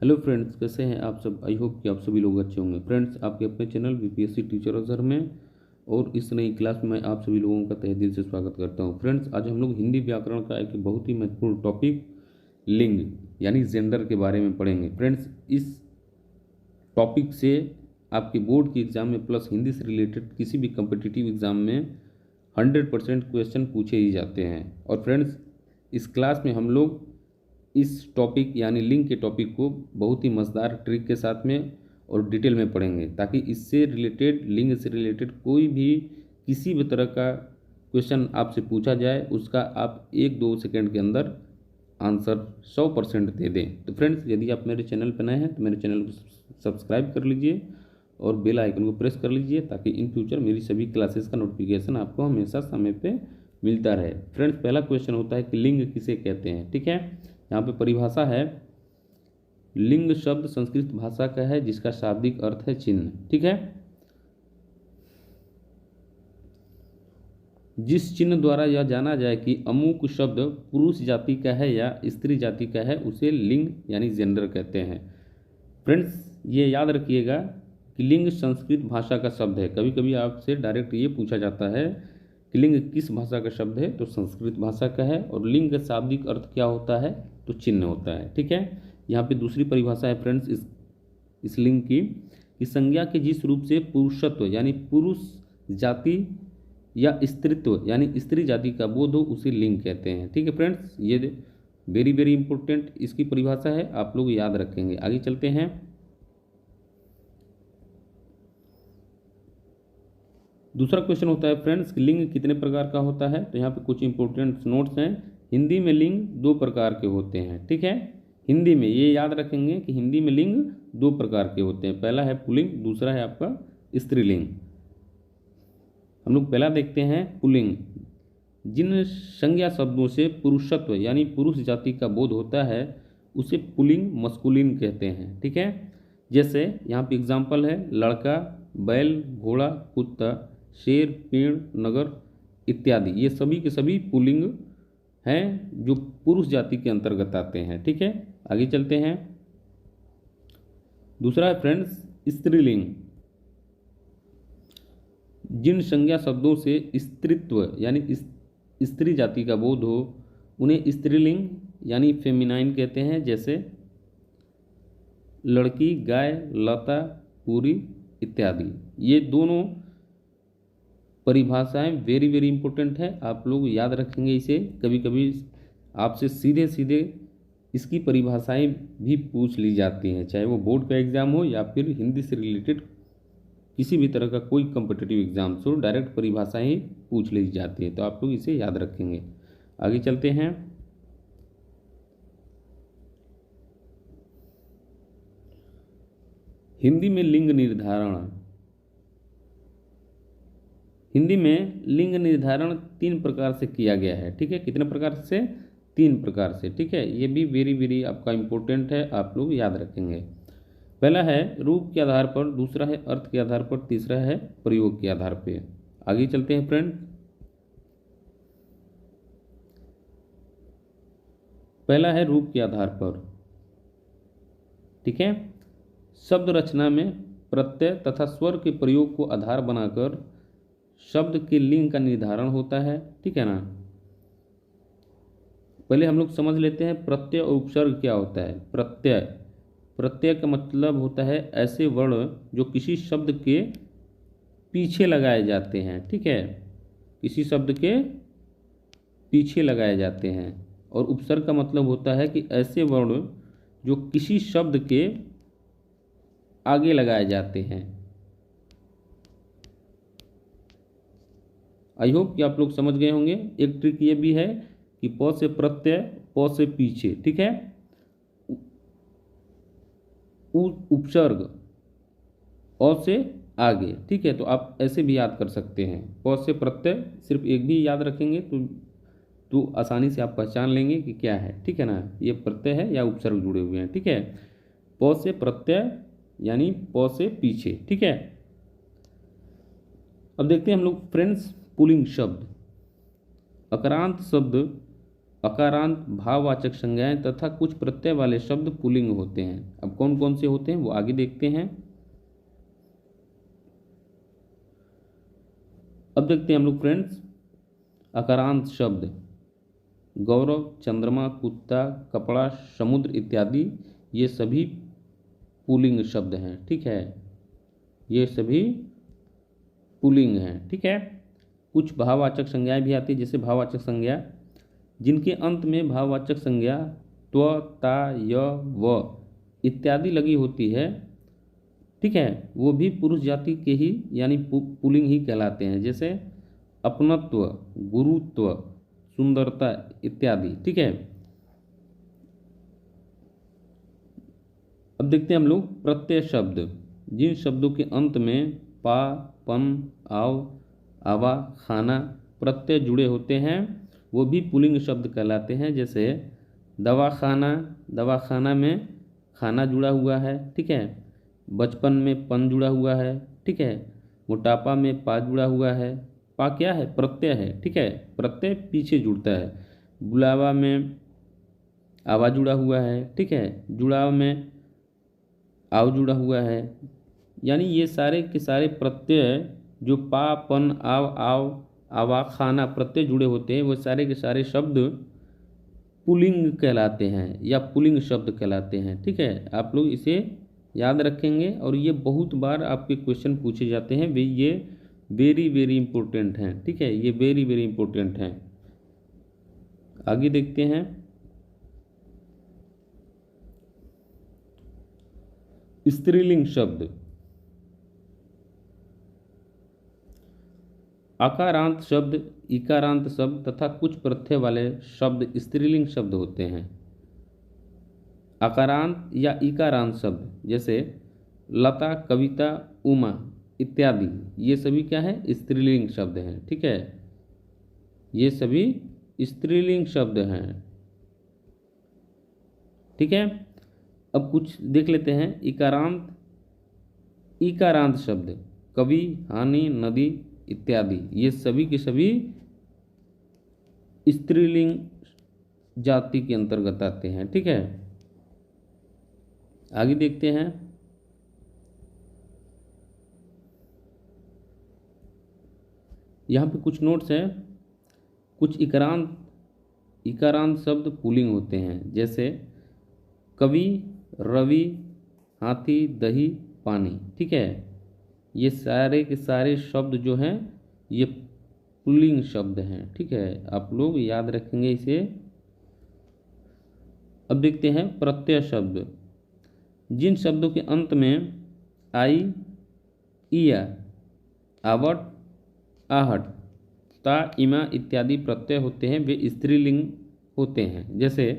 Hello friends, कैसे हैं आप सब। आई होप कि आप सभी लोग अच्छे होंगे। फ्रेंड्स, आपके अपने चैनल बीपीएससी टीचर अजहर में और इस नई क्लास में मैं आप सभी लोगों का तहे दिल से स्वागत करता हूं। फ्रेंड्स, आज हम लोग हिंदी व्याकरण का एक बहुत ही महत्वपूर्ण टॉपिक लिंग यानी जेंडर के बारे में पढ़ेंगे। फ्रेंड्स, इस टॉपिक से आपके बोर्ड के एग्ज़ाम में प्लस हिंदी से रिलेटेड किसी भी कम्पिटिटिव एग्ज़ाम में 100% क्वेश्चन पूछे ही जाते हैं। और फ्रेंड्स, इस क्लास में हम लोग इस टॉपिक यानी लिंग के टॉपिक को बहुत ही मज़ेदार ट्रिक के साथ में और डिटेल में पढ़ेंगे, ताकि इससे रिलेटेड, लिंग से रिलेटेड कोई भी किसी भी तरह का क्वेश्चन आपसे पूछा जाए उसका आप 1-2 सेकंड के अंदर आंसर 100% दे दें। तो फ्रेंड्स, यदि आप मेरे चैनल पर नए हैं तो मेरे चैनल को सब्सक्राइब कर लीजिए और बेल आइकन को प्रेस कर लीजिए, ताकि इन फ्यूचर मेरी सभी क्लासेस का नोटिफिकेशन आपको हमेशा समय पे मिलता रहे। फ्रेंड्स, पहला क्वेश्चन होता है कि लिंग किसे कहते हैं। ठीक है, यहाँ पे परिभाषा है, लिंग शब्द संस्कृत भाषा का है जिसका शाब्दिक अर्थ है चिन्ह। ठीक है, जिस चिन्ह द्वारा यह जाना जाए कि अमुक शब्द पुरुष जाति का है या स्त्री जाति का है उसे लिंग यानी जेंडर कहते हैं। फ्रेंड्स, ये याद रखिएगा कि लिंग संस्कृत भाषा का शब्द है। कभी कभी आपसे डायरेक्ट ये पूछा जाता है कि लिंग किस भाषा का शब्द है, तो संस्कृत भाषा का है। और लिंग का शाब्दिक अर्थ क्या होता है, तो चिन्ह होता है। ठीक है, यहाँ पे दूसरी परिभाषा है फ्रेंड्स इस लिंग की, कि संज्ञा के जिस रूप से पुरुषत्व यानी पुरुष जाति या स्त्रीत्व यानी स्त्री जाति का बोध हो उसे लिंग कहते हैं। ठीक है फ्रेंड्स, ये वेरी वेरी इंपॉर्टेंट इसकी परिभाषा है, आप लोग याद रखेंगे। आगे चलते हैं। दूसरा क्वेश्चन होता है फ्रेंड्स, लिंग कितने प्रकार का होता है। तो यहाँ पे कुछ इंपॉर्टेंट नोट्स हैं। हिंदी में लिंग 2 प्रकार के होते हैं। ठीक है, हिंदी में ये याद रखेंगे कि हिंदी में लिंग 2 प्रकार के होते हैं। पहला है पुल्लिंग, दूसरा है आपका स्त्रीलिंग। हम लोग पहला देखते हैं पुल्लिंग। जिन संज्ञा शब्दों से पुरुषत्व यानी पुरुष जाति का बोध होता है उसे पुल्लिंग मस्कुलिन कहते हैं। ठीक है, जैसे यहाँ पे एग्जाम्पल है, लड़का, बैल, घोड़ा, कुत्ता, शेर, पेड़, नगर इत्यादि। ये सभी के सभी पुल्लिंग हैं जो पुरुष जाति के अंतर्गत आते हैं। ठीक है, आगे चलते हैं। दूसरा है फ्रेंड्स स्त्रीलिंग। जिन संज्ञा शब्दों से स्त्रीत्व यानी स्त्री जाति का बोध हो उन्हें स्त्रीलिंग यानी फेमिनाइन कहते हैं। जैसे लड़की, गाय, लता, पूरी इत्यादि। ये दोनों परिभाषाएं वेरी वेरी इंपॉर्टेंट है, आप लोग याद रखेंगे इसे। कभी कभी आपसे सीधे सीधे इसकी परिभाषाएं भी पूछ ली जाती हैं, चाहे वो बोर्ड का एग्ज़ाम हो या फिर हिंदी से रिलेटेड किसी भी तरह का कोई कम्पिटिटिव एग्जाम हो, डायरेक्ट परिभाषाएं पूछ ली जाती है, तो आप लोग इसे याद रखेंगे। आगे चलते हैं। हिंदी में लिंग निर्धारण। हिंदी में लिंग निर्धारण 3 प्रकार से किया गया है। ठीक है, कितने प्रकार से, 3 प्रकार से। ठीक है, ये भी वेरी वेरी आपका इम्पोर्टेंट है, आप लोग याद रखेंगे। पहला है रूप के आधार पर, दूसरा है अर्थ के आधार पर, तीसरा है प्रयोग के आधार पर। आगे चलते हैं फ्रेंड। पहला है रूप के आधार पर। ठीक है, शब्द रचना में प्रत्यय तथा स्वर के प्रयोग को आधार बनाकर शब्द के लिंग का निर्धारण होता है। ठीक है ना, पहले हम लोग समझ लेते हैं प्रत्यय और उपसर्ग क्या होता है। प्रत्यय का मतलब होता है ऐसे वर्ण जो किसी शब्द के पीछे लगाए जाते हैं। ठीक है, किसी शब्द के पीछे लगाए जाते हैं। और उपसर्ग का मतलब होता है कि ऐसे वर्ण जो किसी शब्द के आगे लगाए जाते हैं। आई होप कि आप लोग समझ गए होंगे। एक ट्रिक ये भी है कि प से प्रत्यय, प से पीछे। ठीक है, उपसर्ग अ से आगे। ठीक है, तो आप ऐसे भी याद कर सकते हैं। प से प्रत्यय सिर्फ एक भी याद रखेंगे तो आसानी से आप पहचान लेंगे कि क्या है। ठीक है ना, ये प्रत्यय है या उपसर्ग जुड़े हुए हैं। ठीक है, प से प्रत्यय यानी प से पीछे। ठीक है, अब देखते हैं हम लोग फ्रेंड्स पुल्लिंग शब्द। अकारांत शब्द अकारांत भाववाचक संज्ञाएं तथा कुछ प्रत्यय वाले शब्द पुल्लिंग होते हैं। अब कौन कौन से होते हैं वो आगे देखते हैं। अब देखते हैं हम लोग फ्रेंड्स अकारांत शब्द। गौरव, चंद्रमा, कुत्ता, कपड़ा, समुद्र इत्यादि ये सभी पुल्लिंग शब्द हैं। ठीक है, ये सभी पुल्लिंग हैं। ठीक है, कुछ भाववाचक संज्ञाएं भी आती है, जैसे भाववाचक संज्ञा जिनके अंत में भाववाचक संज्ञा त्व, ता, य, व इत्यादि लगी होती है। ठीक है, वो भी पुरुष जाति के ही यानी पुल्लिंग ही कहलाते हैं, जैसे अपनत्व, गुरुत्व, सुंदरता इत्यादि। ठीक है, अब देखते हैं हम लोग प्रत्यय शब्द। जिन शब्दों के अंत में पा, पन, आव, आवा, खाना प्रत्यय जुड़े होते हैं वो भी पुल्लिंग शब्द कहलाते हैं, जैसे दवाखाना, दवाखाना में खाना जुड़ा हुआ है। ठीक है, बचपन में पन जुड़ा हुआ है। ठीक है, मोटापा में पा जुड़ा हुआ है। पा क्या है? प्रत्यय है। ठीक है, प्रत्यय पीछे जुड़ता है। बुलावा में आवा जुड़ा हुआ है। ठीक है, जुड़ाव में आव जुड़ा हुआ है। यानी ये सारे के सारे प्रत्यय जो पा, पन, आव, आवा, खाना प्रत्यय जुड़े होते हैं वो सारे के सारे शब्द पुल्लिंग कहलाते हैं या पुल्लिंग शब्द कहलाते हैं। ठीक है, आप लोग इसे याद रखेंगे और ये बहुत बार आपके क्वेश्चन पूछे जाते हैं, वे ये वेरी वेरी इंपॉर्टेंट हैं। ठीक है, ये वेरी वेरी इंपॉर्टेंट हैं। आगे देखते हैं स्त्रीलिंग शब्द। आकारांत शब्द, इकारांत शब्द तथा कुछ प्रत्यय वाले शब्द स्त्रीलिंग शब्द होते हैं। आकारांत या इकारांत शब्द जैसे लता, कविता, उमा इत्यादि ये सभी क्या है? स्त्रीलिंग शब्द हैं। ठीक है, ये सभी स्त्रीलिंग शब्द हैं। ठीक है, अब कुछ देख लेते हैं इकारांत। इकारांत शब्द कवि, हानि, नदी इत्यादि ये सभी के सभी स्त्रीलिंग जाति के अंतर्गत आते हैं। ठीक है, आगे देखते हैं यहाँ पे कुछ नोट्स हैं। कुछ इकारांत शब्द पुल्लिंग होते हैं, जैसे कवि, रवि, हाथी, दही, पानी। ठीक है, ये सारे के सारे शब्द जो हैं ये पुल्लिंग शब्द हैं। ठीक है, आप लोग याद रखेंगे इसे। अब देखते हैं प्रत्यय शब्द। जिन शब्दों के अंत में आई, इया, आवट, आहट, ता, इमा इत्यादि प्रत्यय होते हैं वे स्त्रीलिंग होते हैं, जैसे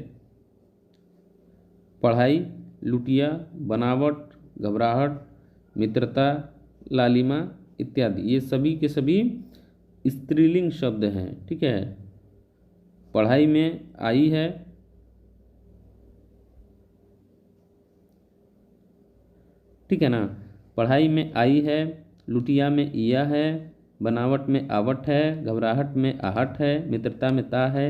पढ़ाई, लुटिया, बनावट, घबराहट, मित्रता, लालिमा इत्यादि ये सभी के सभी स्त्रीलिंग शब्द हैं। ठीक है, पढ़ाई में आई है। ठीक है ना, पढ़ाई में आई है, लुटिया में इया है, बनावट में आवट है, घबराहट में आहट है, मित्रता में ता है,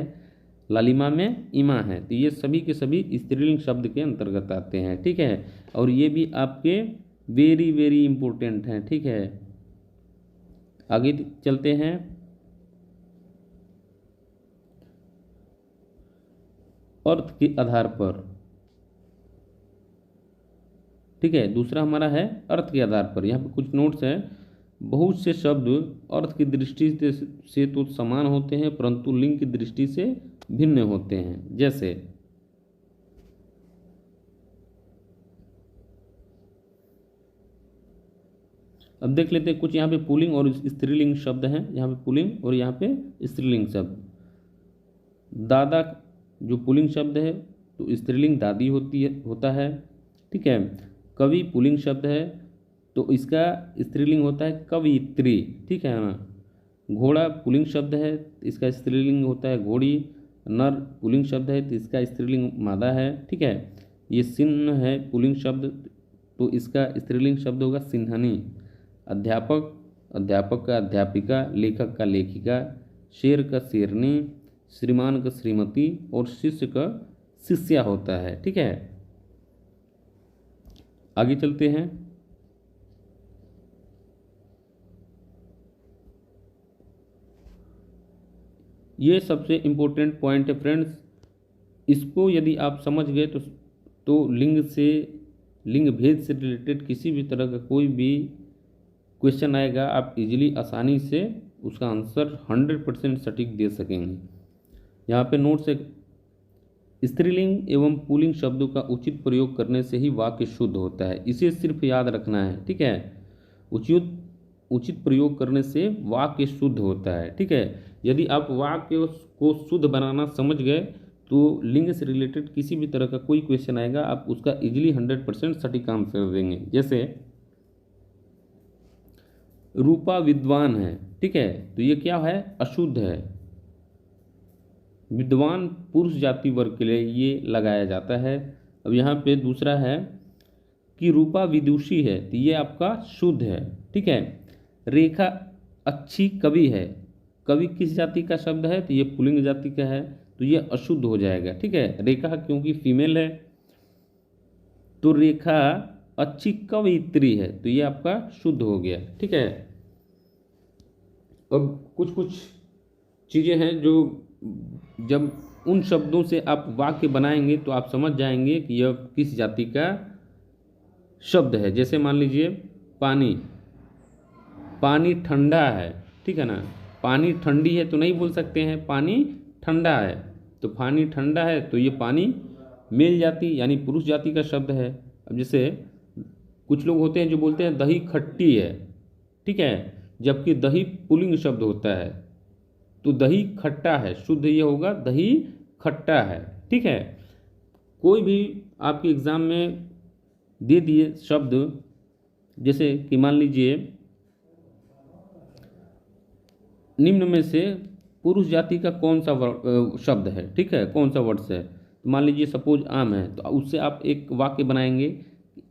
लालिमा में इमा है। तो ये सभी के सभी स्त्रीलिंग शब्द के अंतर्गत आते हैं। ठीक है, और ये भी आपके वेरी वेरी इंपॉर्टेंट हैं। ठीक है, आगे चलते हैं। अर्थ के आधार पर। ठीक है, दूसरा हमारा है अर्थ के आधार पर। यहाँ पे कुछ नोट्स हैं। बहुत से शब्द अर्थ की दृष्टि से तो समान होते हैं परंतु लिंग की दृष्टि से भिन्न होते हैं, जैसे अब देख लेते हैं कुछ यहाँ पे पुल्लिंग और स्त्रीलिंग शब्द हैं। यहाँ पे पुल्लिंग और यहाँ पे स्त्रीलिंग शब्द। दादा जो पुल्लिंग शब्द है तो स्त्रीलिंग दादी होता है। ठीक है, कवि पुल्लिंग शब्द है तो इसका स्त्रीलिंग होता है कवित्री। ठीक है ना, घोड़ा पुल्लिंग शब्द है तो इसका स्त्रीलिंग होता है घोड़ी। नर पुल्लिंग शब्द है तो इसका स्त्रीलिंग मादा है। ठीक है, ये सिंह है पुल्लिंग शब्द तो इसका स्त्रीलिंग शब्द होगा सिंहनी। अध्यापक, अध्यापक का अध्यापिका, लेखक का लेखिका, शेर का शेरनी, श्रीमान का श्रीमती और शिष्य का शिष्या होता है। ठीक है, आगे चलते हैं। ये सबसे इम्पोर्टेंट पॉइंट है फ्रेंड्स, इसको यदि आप समझ गए तो लिंग भेद से रिलेटेड किसी भी तरह का कोई भी क्वेश्चन आएगा, आप इजीली आसानी से उसका आंसर 100% सटीक दे सकेंगे। यहाँ पे नोट से स्त्रीलिंग एवं पुल्लिंग शब्दों का उचित प्रयोग करने से ही वाक्य शुद्ध होता है, इसे सिर्फ याद रखना है। ठीक है, उचित प्रयोग करने से वाक्य शुद्ध होता है। ठीक है, यदि आप वाक्य को शुद्ध बनाना समझ गए तो लिंग से रिलेटेड किसी भी तरह का कोई क्वेश्चन आएगा, आप उसका इजीली 100% सटीक आंसर देंगे। जैसे रूपा विद्वान है, ठीक है, तो ये क्या है, अशुद्ध है। विद्वान पुरुष जाति वर्ग के लिए ये लगाया जाता है। अब यहाँ पे दूसरा है कि रूपा विदुषी है, तो ये आपका शुद्ध है। ठीक है, रेखा अच्छी कवि है, कवि किस जाति का शब्द है, तो ये पुल्लिंग जाति का है, तो ये अशुद्ध हो जाएगा। ठीक है, रेखा क्योंकि फीमेल है, तो रेखा अच्छी कवयित्री है, तो ये आपका शुद्ध हो गया। ठीक है, अब कुछ चीज़ें हैं जो जब उन शब्दों से आप वाक्य बनाएंगे तो आप समझ जाएंगे कि यह किस जाति का शब्द है। जैसे मान लीजिए पानी ठंडा है, ठीक है ना, पानी ठंडी है तो नहीं बोल सकते हैं पानी ठंडा है, तो पानी ठंडा है तो ये पानी मेल जाति यानी पुरुष जाति का शब्द है। अब जैसे कुछ लोग होते हैं जो बोलते हैं दही खट्टी है, ठीक है, जबकि दही पुल्लिंग शब्द होता है, तो दही खट्टा है, शुद्ध ये होगा दही खट्टा है। ठीक है, कोई भी आपके एग्ज़ाम में दे दिए शब्द, जैसे कि मान लीजिए निम्न में से पुरुष जाति का कौन सा शब्द है, ठीक है, कौन सा वर्ड्स है, तो मान लीजिए सपोज आम है, तो उससे आप एक वाक्य बनाएंगे,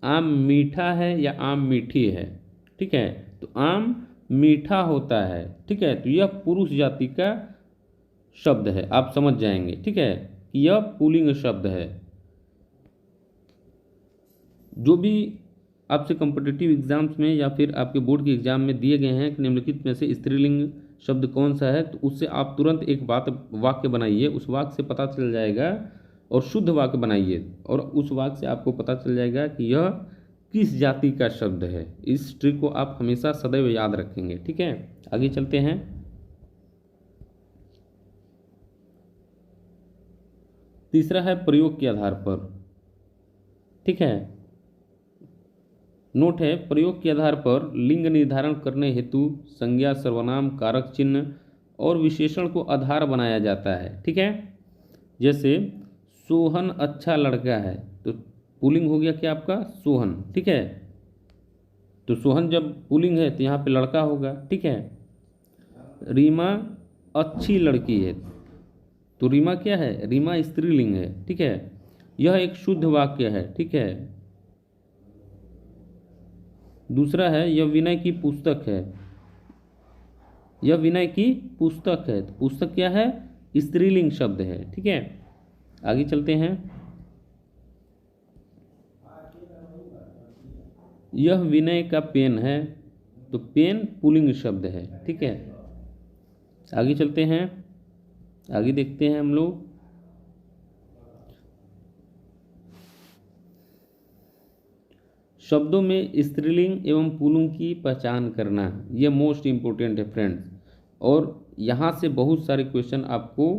आम मीठा है या आम मीठी है। ठीक है, तो आम मीठा होता है, ठीक है, तो यह पुरुष जाति का शब्द है, आप समझ जाएंगे। ठीक है, कि यह पुल्लिंग शब्द है। जो भी आपसे कॉम्पिटिटिव एग्जाम्स में या फिर आपके बोर्ड के एग्जाम में दिए गए हैं कि निम्नलिखित में से स्त्रीलिंग शब्द कौन सा है, तो उससे आप तुरंत एक वाक्य बनाइए, उस वाक्य से पता चल जाएगा, और शुद्ध वाक्य बनाइए, और उस वाक्य से आपको पता चल जाएगा कि यह किस जाति का शब्द है। इस ट्रिक को आप हमेशा सदैव याद रखेंगे। ठीक है, आगे चलते हैं। तीसरा है प्रयोग के आधार पर। ठीक है, नोट है, प्रयोग के आधार पर लिंग निर्धारण करने हेतु संज्ञा, सर्वनाम, कारक चिन्ह और विशेषण को आधार बनाया जाता है। ठीक है, जैसे सोहन अच्छा लड़का है, तो पुल्लिंग हो गया क्या आपका, सोहन। ठीक है, तो सोहन जब पुल्लिंग है तो यहाँ पे लड़का होगा। ठीक है, रीमा अच्छी लड़की है, तो रीमा क्या है, रीमा स्त्रीलिंग है। ठीक है, यह एक शुद्ध वाक्य है। ठीक है, दूसरा है यह विनय की पुस्तक है, यह विनय की पुस्तक है, तो पुस्तक क्या है, स्त्रीलिंग शब्द है। ठीक है, आगे चलते हैं। यह विनय का पेन है, तो पेन पुल्लिंग शब्द है। ठीक है, आगे चलते हैं, आगे देखते हैं हम लोग। शब्दों में स्त्रीलिंग एवं पुल्लिंग की पहचान करना, यह मोस्ट इम्पोर्टेंट है फ्रेंड्स, और यहाँ से बहुत सारे क्वेश्चन आपको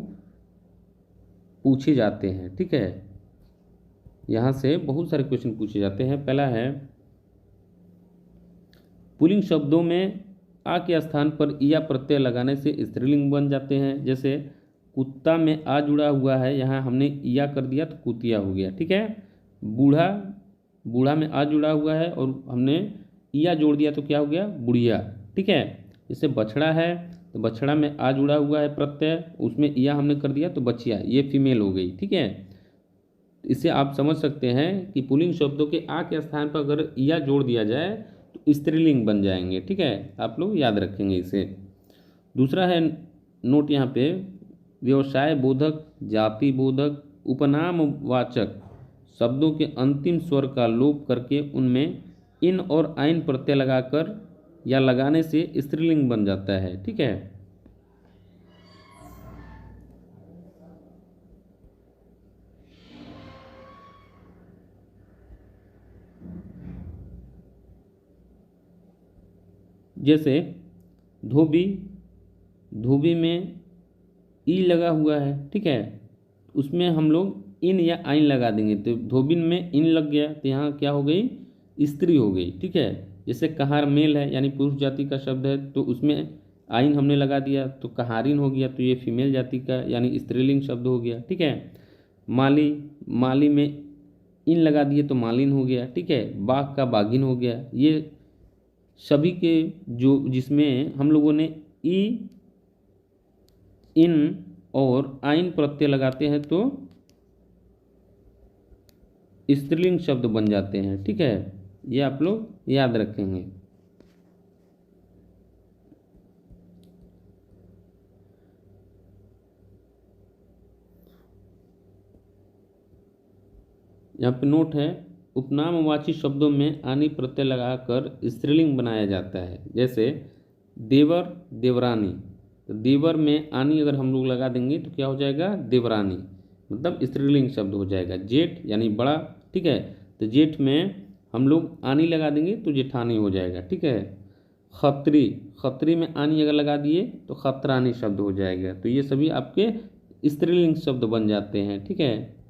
पूछे जाते हैं। ठीक है, यहाँ से बहुत सारे क्वेश्चन पूछे जाते हैं। पहला है, पुल्लिंग शब्दों में आ के स्थान पर या प्रत्यय लगाने से स्त्रीलिंग बन जाते हैं। जैसे कुत्ता में आ जुड़ा हुआ है, यहाँ हमने या कर दिया तो कुतिया हो गया। ठीक है, बूढ़ा में आ जुड़ा हुआ है और हमने या जोड़ दिया तो क्या हो गया, बुढ़िया। ठीक है, जैसे बछड़ा है, तो बछड़ा में आ जुड़ा हुआ है प्रत्यय, उसमें या हमने कर दिया तो बचिया, ये फीमेल हो गई। ठीक है, इससे आप समझ सकते हैं कि पुल्लिंग शब्दों के आ के स्थान पर अगर या जोड़ दिया जाए तो स्त्रीलिंग बन जाएंगे। ठीक है, आप लोग याद रखेंगे इसे। दूसरा है नोट यहाँ पे, व्यवसाय बोधक, जाति बोधक, उपनामवाचक शब्दों के अंतिम स्वर का लोप करके उनमें इन और आइन प्रत्यय लगाकर या लगाने से स्त्रीलिंग बन जाता है। ठीक है। जैसे धोबी, धोबी में ई लगा हुआ है। ठीक है, उसमें हम लोग इन या आइन लगा देंगे तो धोबिन में इन लग गया तो यहाँ क्या हो गई, स्त्री हो गई। ठीक है। जैसे कहार मेल है यानी पुरुष जाति का शब्द है तो उसमें आइन हमने लगा दिया तो कहारिन हो गया, तो ये फीमेल जाति का यानी स्त्रीलिंग शब्द हो गया। ठीक है। माली, माली में इन लगा दिए तो मालिन हो गया। ठीक है। बाघ का बाघिन हो गया। ये सभी के जो जिसमें हम लोगों ने ई, इन और आइन प्रत्यय लगाते हैं तो स्त्रीलिंग शब्द बन जाते हैं। ठीक है, ये आप लोग याद रखेंगे। यहाँ पे नोट है, उपनामवाची शब्दों में आनी प्रत्यय लगाकर स्त्रीलिंग बनाया जाता है। जैसे देवर, देवरानी, तो देवर में आनी अगर हम लोग लगा देंगे तो क्या हो जाएगा, देवरानी, मतलब स्त्रीलिंग शब्द हो जाएगा। जेठ यानी बड़ा। ठीक है, तो जेठ में हम लोग आनी लगा देंगे तो जेठानी हो जाएगा। ठीक है। खत्री, खत्री में आनी अगर लगा दिए तो खतरानी शब्द हो जाएगा। तो ये सभी आपके स्त्रीलिंग शब्द बन जाते हैं। ठीक है।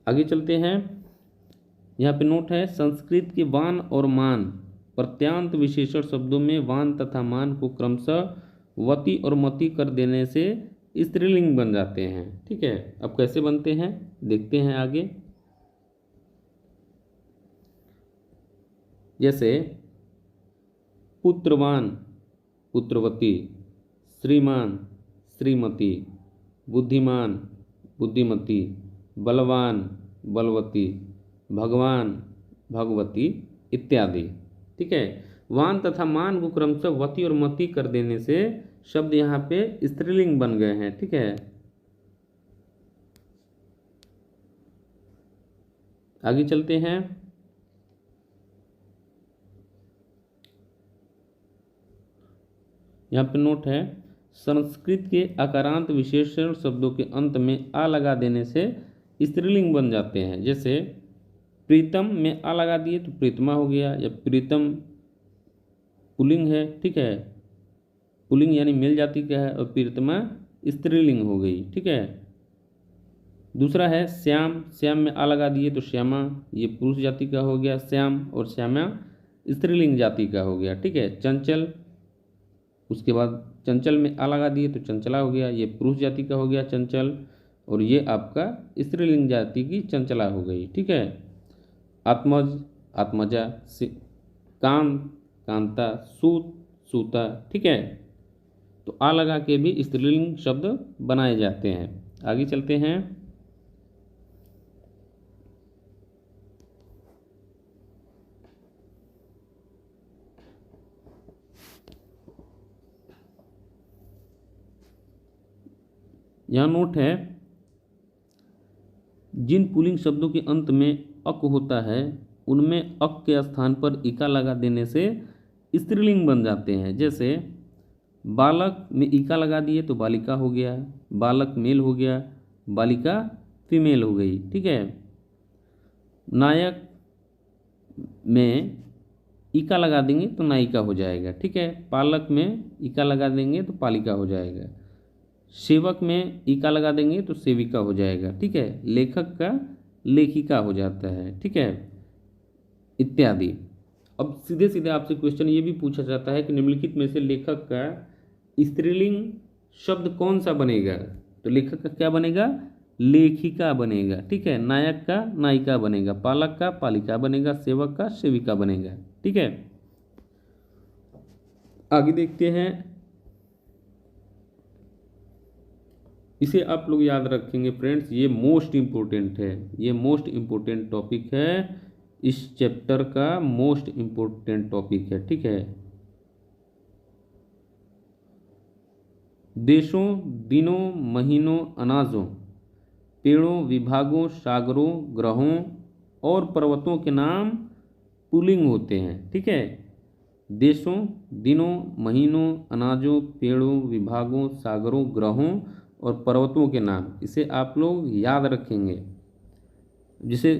आगे चलते हैं। यहाँ पे नोट है, संस्कृत के वान और मान प्रत्यांत विशेषण शब्दों में वान तथा मान को क्रमशः वति और मति कर देने से स्त्रीलिंग बन जाते हैं। ठीक है, अब कैसे बनते हैं देखते हैं आगे। जैसे पुत्रवान, पुत्रवती, श्रीमान, श्रीमती, बुद्धिमान, बुद्धिमती, बलवान, बलवती, भगवान, भगवती इत्यादि। ठीक है। वान तथा मान को क्रमशः वति और मति कर देने से शब्द यहाँ पे स्त्रीलिंग बन गए हैं। ठीक है। आगे चलते हैं। यहाँ पे नोट है, संस्कृत के आकारांत विशेषण शब्दों के अंत में आ लगा देने से स्त्रीलिंग बन जाते हैं। जैसे प्रीतम में आ लगा दिए तो प्रीतमा हो गया, या प्रीतम पुल्लिंग है। ठीक है, पुल्लिंग यानी मेल जाति का है, और प्रीतमा स्त्रीलिंग हो गई। ठीक है। दूसरा है श्याम, श्याम में आ लगा दिए तो श्यामा, ये पुरुष जाति का हो गया श्याम, और श्यामा स्त्रीलिंग जाति का हो गया। ठीक है। चंचल, उसके बाद चंचल में आ लगा दिए तो चंचला हो गया, ये पुरुष जाति का हो गया चंचल, और ये आपका स्त्रीलिंग जाति की चंचला हो गई। ठीक है। आत्मज, आत्मजा, कांत, कांता, सूत, सूता। ठीक है, तो आ लगा के भी स्त्रीलिंग शब्द बनाए जाते हैं। आगे चलते हैं। यहाँ नोट है, जिन पुल्लिंग शब्दों के अंत में अक होता है उनमें अक के स्थान पर इका लगा देने से स्त्रीलिंग बन जाते हैं। जैसे बालक में इका लगा दिए तो बालिका हो गया, बालक मेल हो गया, बालिका फीमेल हो गई। ठीक है। नायक में इका लगा देंगे तो नायिका हो जाएगा। ठीक है। पालक में इका लगा देंगे तो पालिका हो जाएगा। सेवक में इका लगा देंगे तो सेविका हो जाएगा। ठीक है। लेखक का लेखिका हो जाता है। ठीक है, इत्यादि। अब सीधे सीधे आपसे क्वेश्चन ये भी पूछा जाता है कि निम्नलिखित में से लेखक का स्त्रीलिंग शब्द कौन सा बनेगा, तो लेखक का क्या बनेगा, लेखिका बनेगा। ठीक है। नायक का नायिका बनेगा, पालक का पालिका बनेगा, सेवक का सेविका बनेगा। ठीक है। आगे देखते हैं। इसे आप लोग याद रखेंगे फ्रेंड्स, ये मोस्ट इम्पोर्टेंट है, ये मोस्ट इम्पोर्टेंट टॉपिक है, इस चैप्टर का मोस्ट इम्पोर्टेंट टॉपिक है। ठीक है। देशों, दिनों, महीनों, अनाजों, पेड़ों, विभागों, सागरों, ग्रहों और पर्वतों के नाम पुल्लिंग होते हैं। ठीक है, देशों, दिनों, महीनों, अनाजों, पेड़ों, विभागों, सागरों, ग्रहों और पर्वतों के नाम, इसे आप लोग याद रखेंगे। जैसे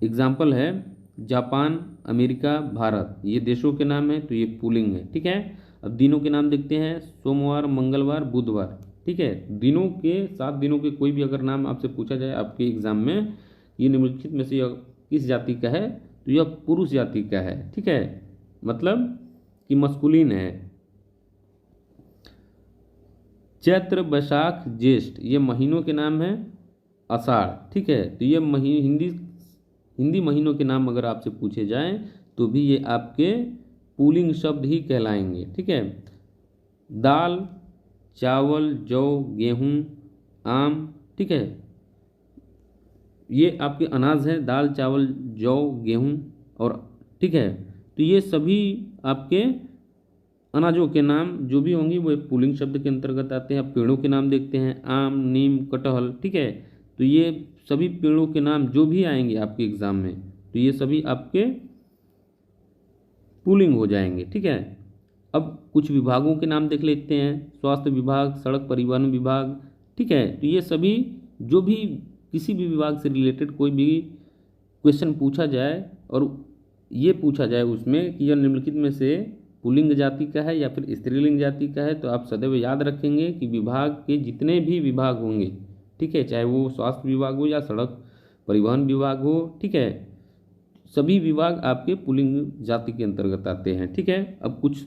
एग्जाम्पल है जापान, अमेरिका, भारत, ये देशों के नाम है तो ये पुल्लिंग है। ठीक है, अब दिनों के नाम देखते हैं, सोमवार, मंगलवार, बुधवार। ठीक है, दिनों के 7 दिनों के कोई भी अगर नाम आपसे पूछा जाए आपके एग्जाम में, ये निम्नलिखित में से यह किस जाति का है, तो यह पुरुष जाति का है। ठीक है, मतलब कि मस्कुलिन है। चैत्र, बैसाख, ज्येष्ठ, ये महीनों के नाम है। आषाढ़, ठीक है, तो ये हिंदी महीनों के नाम अगर आपसे पूछे जाएं तो भी ये आपके पुल्लिंग शब्द ही कहलाएंगे। ठीक है, दाल, चावल, जौ, गेहूं, आम, ठीक है, ये आपके अनाज हैं, दाल, चावल, जौ, गेहूं और, ठीक है, तो ये सभी आपके अनाजों के नाम जो भी होंगे वो एक पुल्लिंग शब्द के अंतर्गत आते हैं। अब पेड़ों के नाम देखते हैं, आम, नीम, कटहल। ठीक है, तो ये सभी पेड़ों के नाम जो भी आएंगे आपके एग्जाम में तो ये सभी आपके पुल्लिंग हो जाएंगे। ठीक है, अब कुछ विभागों के नाम देख लेते हैं, स्वास्थ्य विभाग, सड़क परिवहन विभाग। ठीक है, तो ये सभी जो भी किसी भी विभाग से रिलेटेड कोई भी क्वेश्चन पूछा जाए और ये पूछा जाए उसमें कि यह निम्नलिखित में से पुल्लिंग जाति का है या फिर स्त्रीलिंग जाति का है, तो आप सदैव याद रखेंगे कि विभाग के जितने भी विभाग होंगे, ठीक है, चाहे वो स्वास्थ्य विभाग हो या सड़क परिवहन विभाग हो, ठीक है, सभी विभाग आपके पुल्लिंग जाति के अंतर्गत आते हैं। ठीक है, अब कुछ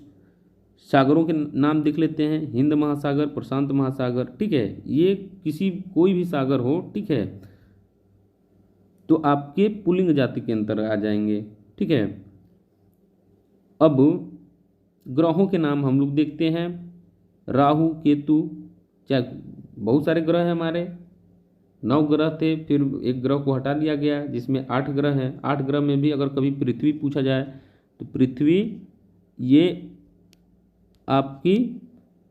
सागरों के नाम देख लेते हैं, हिंद महासागर, प्रशांत महासागर। ठीक है, ये किसी कोई भी सागर हो, ठीक है, तो आपके पुल्लिंग जाति के अंतर्गत आ जाएंगे। ठीक है, अब ग्रहों के नाम हम लोग देखते हैं, राहु, केतु, क्या बहुत सारे ग्रह हैं हमारे, 9 ग्रह थे, फिर एक ग्रह को हटा दिया गया जिसमें 8 ग्रह हैं। 8 ग्रह में भी अगर कभी पृथ्वी पूछा जाए तो पृथ्वी ये आपकी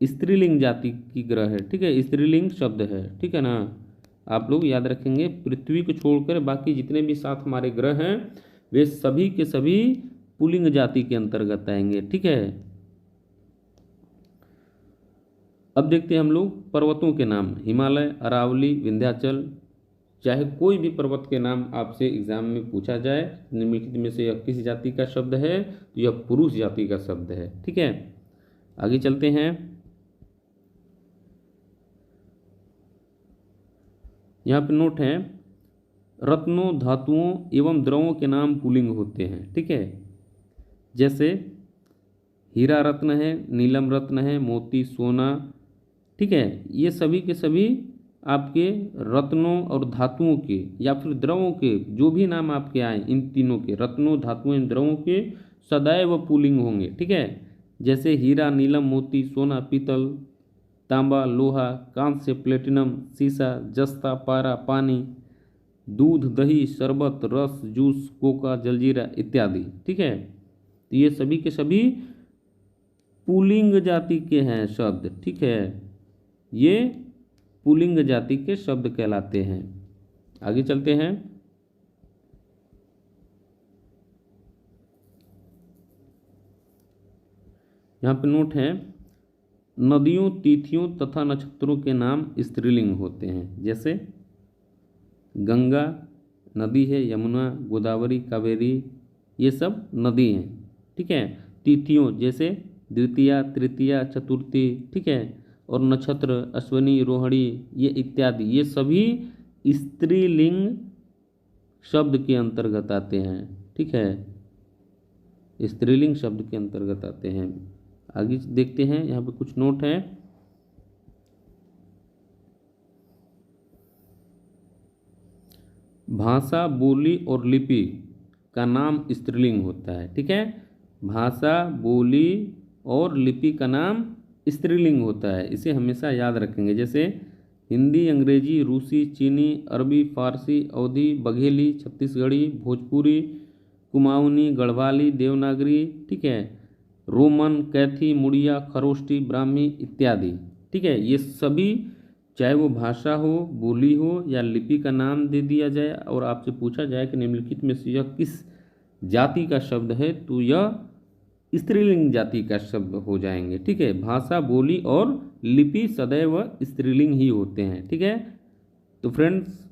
स्त्रीलिंग जाति की ग्रह है। ठीक है, स्त्रीलिंग शब्द है। ठीक है ना, आप लोग याद रखेंगे, पृथ्वी को छोड़कर बाकी जितने भी 7 हमारे ग्रह हैं वे सभी के सभी पुल्लिंग जाति के अंतर्गत आएंगे। ठीक है, अब देखते हैं हम लोग पर्वतों के नाम, हिमालय, अरावली, विंध्याचल। चाहे कोई भी पर्वत के नाम आपसे एग्जाम में पूछा जाए, निम्नलिखित में से यह किस जाति का शब्द है, तो यह पुरुष जाति का शब्द है। ठीक है, आगे चलते हैं। यहाँ पे नोट है, रत्नों, धातुओं एवं द्रवों के नाम पुल्लिंग होते हैं। ठीक है, जैसे हीरा रत्न है, नीलम रत्न है, मोती, सोना। ठीक है, ये सभी के सभी आपके रत्नों और धातुओं के या फिर द्रवों के जो भी नाम आपके आए, इन तीनों के रत्नों, धातुओं एवं द्रवों के सदैव पुल्लिंग होंगे। ठीक है, जैसे हीरा, नीलम, मोती, सोना, पीतल, तांबा, लोहा, कांस्य, प्लेटिनम, सीसा, जस्ता, पारा, पानी, दूध, दही, शरबत, रस, जूस, कोका, जलजीरा इत्यादि। ठीक है, तो ये सभी के सभी पुल्लिंग जाति के हैं शब्द। ठीक है, ये पुल्लिंग जाति के शब्द कहलाते हैं। आगे चलते हैं। यहाँ पे नोट है, नदियों, तिथियों तथा नक्षत्रों के नाम स्त्रीलिंग होते हैं। जैसे गंगा नदी है, यमुना, गोदावरी, कावेरी, ये सब नदी हैं। ठीक है, तिथियों जैसे द्वितीया, तृतीया, चतुर्थी। ठीक है, और नक्षत्र अश्विनी, रोहिणी, ये इत्यादि, ये सभी स्त्रीलिंग शब्द के अंतर्गत आते हैं। ठीक है, स्त्रीलिंग शब्द के अंतर्गत आते हैं। आगे देखते हैं, यहाँ पे कुछ नोट है। भाषा, बोली और लिपि का नाम स्त्रीलिंग होता है। ठीक है, भाषा, बोली और लिपि का नाम स्त्रीलिंग होता है, इसे हमेशा याद रखेंगे। जैसे हिंदी, अंग्रेजी, रूसी, चीनी, अरबी, फारसी, अवधी, बघेली, छत्तीसगढ़ी, भोजपुरी, कुमाऊनी, गढ़वाली, देवनागरी। ठीक है, रोमन, कैथी, मुड़िया, खरोष्टी, ब्राह्मी इत्यादि। ठीक है, ये सभी चाहे वो भाषा हो, बोली हो या लिपि का नाम दे दिया जाए और आपसे पूछा जाए कि निम्नलिखित में से यह किस जाति का शब्द है, तो यह स्त्रीलिंग जाति का शब्द हो जाएंगे। ठीक है, भाषा, बोली और लिपि सदैव स्त्रीलिंग ही होते हैं। ठीक है, तो फ्रेंड्स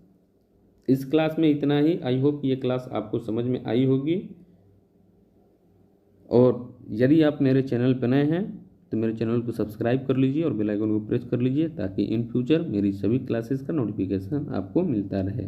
इस क्लास में इतना ही। आई होप ये क्लास आपको समझ में आई होगी, और यदि आप मेरे चैनल पर नए हैं तो मेरे चैनल को सब्सक्राइब कर लीजिए और बेल आइकन को प्रेस कर लीजिए ताकि इन फ्यूचर मेरी सभी क्लासेस का नोटिफिकेशन आपको मिलता रहे।